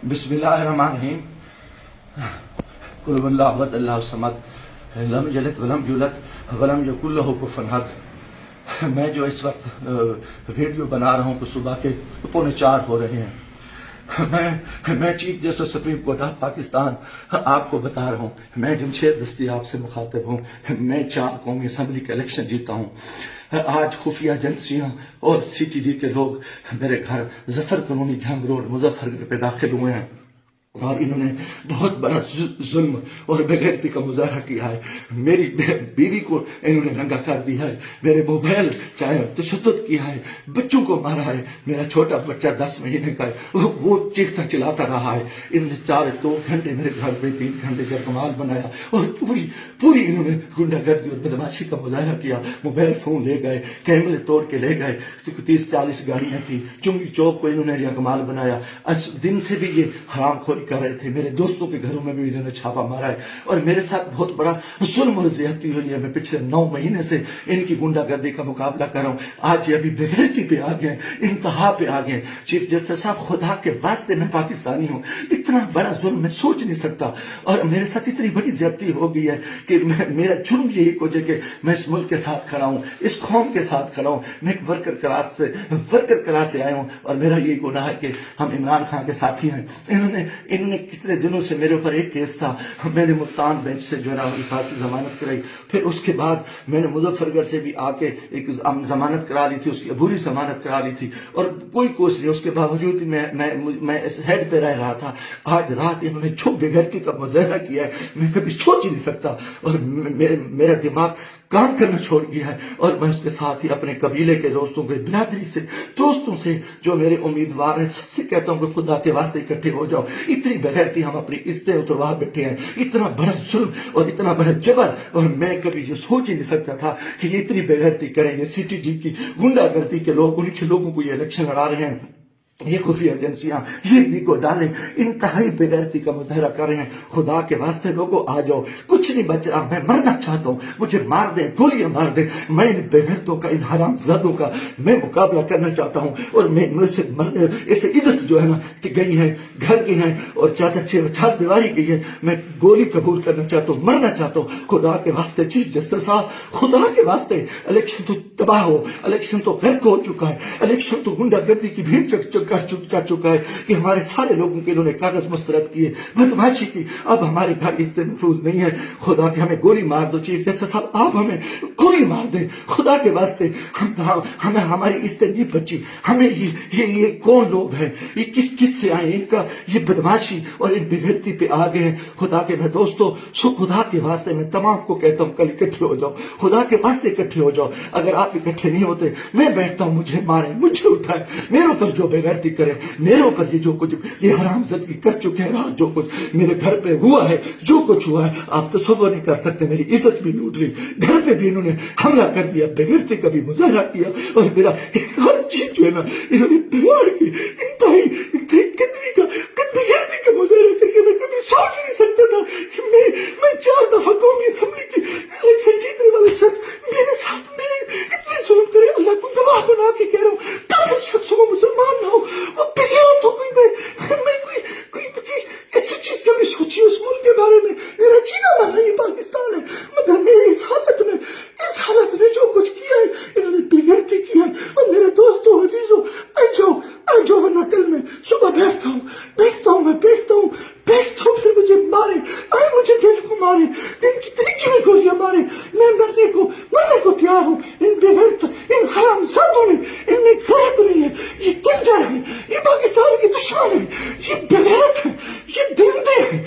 बिस्मिल्लाहिर्रहमानिर्रहीम। कुल हुवल्लाहु अहद अल्लाहु समद लम यलिद वलम यूलद वलम यकुल लहू कुफुवन अहद। मैं जो इस वक्त वीडियो बना रहा हूँ तो सुबह के 3:45 हो रहे हैं। मैं chief justice supreme court of Pakistan आपको बता रहा हूँ, मैं जमशेद दस्तयाब से मुखातिब हूँ। मैं 4 कौमी असम्बली का इलेक्शन जीता हूँ। आज खुफिया एजेंसियां और CTD के लोग मेरे घर जफर कॉलोनी जंग रोड मुजफ्फरनगर पे दाखिल हुए हैं और इन्होंने बहुत बड़ा जुल्म और बेगैरती का मुजाहरा किया है। मेरी बीवी को इन्होंने नंगा कर दिया है, मेरे मोबाइल चाहे तशद्दुद किया है, बच्चों को मारा है। मेरा छोटा बच्चा 10 महीने का है, वो चीखता चिल्लाता रहा है। इन्होंने 2 घंटे मेरे घर पे 3 घंटे जरकमाल बनाया और पूरी इन्होंने गुंडागर्दी और बदमाशी का मुजाहरा किया। मोबाइल फोन ले गए, कैमरे तोड़ के ले गए, 30-40 गाड़ियां थी। चुंगी चौक को इन्होंने जरकमाल बनाया। दिन से भी ये हरामखोरी कर रहे थे। मेरे दोस्तों के घरों में भी इन्होंने छापा मारा है और मेरे साथ बहुत बड़ा जुल्म और ज्यादती हुई है। मैं पिछले 9 महीने से इनकी गुंडागर्दी का मुकाबला कर रहा हूँ। आज ये अभी बेगैरती पे आ गए, इंतहा पे आ गए। चीफ जस्टिस साहब, खुदा के वास्ते मैं पाकिस्तानी हूँ, इतना बड़ा जुल्म मैं सोच नहीं सकता और मेरे साथ इतनी बड़ी ज्यादती हो गई है कि मेरा जुर्म यही हो जाए कि मैं इस मुल्क के साथ खड़ा हूँ, इस कौम के साथ खड़ा हूँ। मैं एक वर्कर क्लास से आया हूँ और मेरा यही गुनाह है कि हम इमरान खान के साथी हैं। इन्होंने कितने दिनों से मेरे ऊपर एक केस था, मैंने मुल्तान बेंच से जो है ना हिफाजती जमानत कराई। फिर उसके बाद मैंने मुजफ्फरनगर से भी आके एक जमानत करा ली थी, उसकी अबूरी जमानत करा ली थी और कोई कोशिश नहीं। उसके बावजूद मैं इस हेड पे रह रहा था। आज रात इन्होंने जो बेगैरती का मुजाहरा किया है मैं कभी सोच ही नहीं सकता और मेरा दिमाग काम करना छोड़ गया है। और मैं उसके साथ ही अपने कबीले के दोस्तों के बिरादरी से दोस्तों से जो मेरे उम्मीदवार हैं सबसे कहता हूँ कि खुदा के वास्ते इकट्ठे हो जाओ। इतनी बेगैरती हम अपनी इज्जतें उतरवा बैठे हैं, इतना बड़ा जुल्म और इतना बड़ा जबर, और मैं कभी ये सोच ही नहीं सकता था कि ये इतनी बेगैरती करेंगे। CTD की गुंडागर्दी के लोग, उनके लोगों को ये इलेक्शन लड़ा रहे हैं। ये खुफिया एजेंसियां ये को डाले इंतहाई बेगैरती का मुजाहरा कर रहे हैं। खुदा के वास्ते लोगों आ जाओ, कुछ नहीं बच रहा, मैं मरना चाहता हूँ, मुझे मार दे, गोलियां मार दे। मैं इन बेगैरतों का, इन हरामजादों का मैं मुकाबला करना चाहता हूँ और मैं मुझसे मरने ऐसे इज्जत जो है ना गई है, घर की है और चार दीवारी की है। मैं गोली कबूल करना चाहता हूँ, मरना चाहता हूँ। खुदा के वास्ते चीफ जस्टिस साहब, खुदा के वास्ते इलेक्शन तो तबाह हो, इलेक्शन तो गर्क हो चुका है, इलेक्शन तो गुंडागर्दी की भीड़ कर चुका है कि हमारे सारे लोगों के इन्होंने कागज मुस्तरद किए, बदमाशी की। अब हमारे घर इज्जत महफूज नहीं है। खुदा के हमें गोली मार दो चीफ जस्टिस साहब, आप हमें गोली मार दें खुदा के वास्ते। हमें हमारी इज्जत नहीं बची। हमें ये कौन लोग हैं, ये किस से आए, इनका ये बदमाशी और इन बेगैरती पे आ गए हैं। खुदा के मैं दोस्तों, खुदा के वास्ते मैं तमाम को कहता हूँ कल इकट्ठे हो जाओ, खुदा के वास्ते इकट्ठे हो जाओ। अगर आप इकट्ठे नहीं होते मैं बैठता हूँ, मुझे मारे, मुझे उठाए, मेरे ऊपर जो बेगैरती करे, मेरे ऊपर ये जो कुछ ये हरामजादगी कर चुके हैं, जो कुछ मेरे घर पे हुआ है, जो कुछ हुआ है आप तसव्वुर नहीं कर सकते। मेरी इज्जत भी लूट ली, घर पे भी इन्होंने हमला कर दिया, बेगैरती का भी मुजाहरा किया और मेरा हर चीज जो है ना इन्होंने बिगाड़ की। इंतहाई बेगैरती का मुजाहरा करके मैं कभी सोच नहीं सकता था कि मैं 4 दफा कौमी असेंबली की इलेक्शन जीतने वाले शख्स मेरे साथ मेरे इतने जुल्म करे। अल्लाह को गवाह बना के कह रहा हूँ, काफिर शख्सों को मुसलमान ना हो, वो बेगैरत हो कोई मैं कोई ऐसी चीज कभी सोची उस मुल्क के बारे में। मेरा जीना माना ये पाकिस्तान है, मगर मेरे इस हालत में जो कुछ किया है इन्होंने बेगैरती किया है। और मेरे दोस्तों अजीजों, आ जाओ वरना कल मैं सुबह बैठता हूँ फिर मुझे मारे, मुझे दिल को मारे, दिन की तरीके में गोलियां मारे, मैं मरने को तैयार हूँ। इन बेगैरत, इन हरामजादों में इनमें गैरत नहीं है, ये किलर है, ये पाकिस्तान के दुश्मन है, ये बेगैरत है, ये दरिंदे हैं,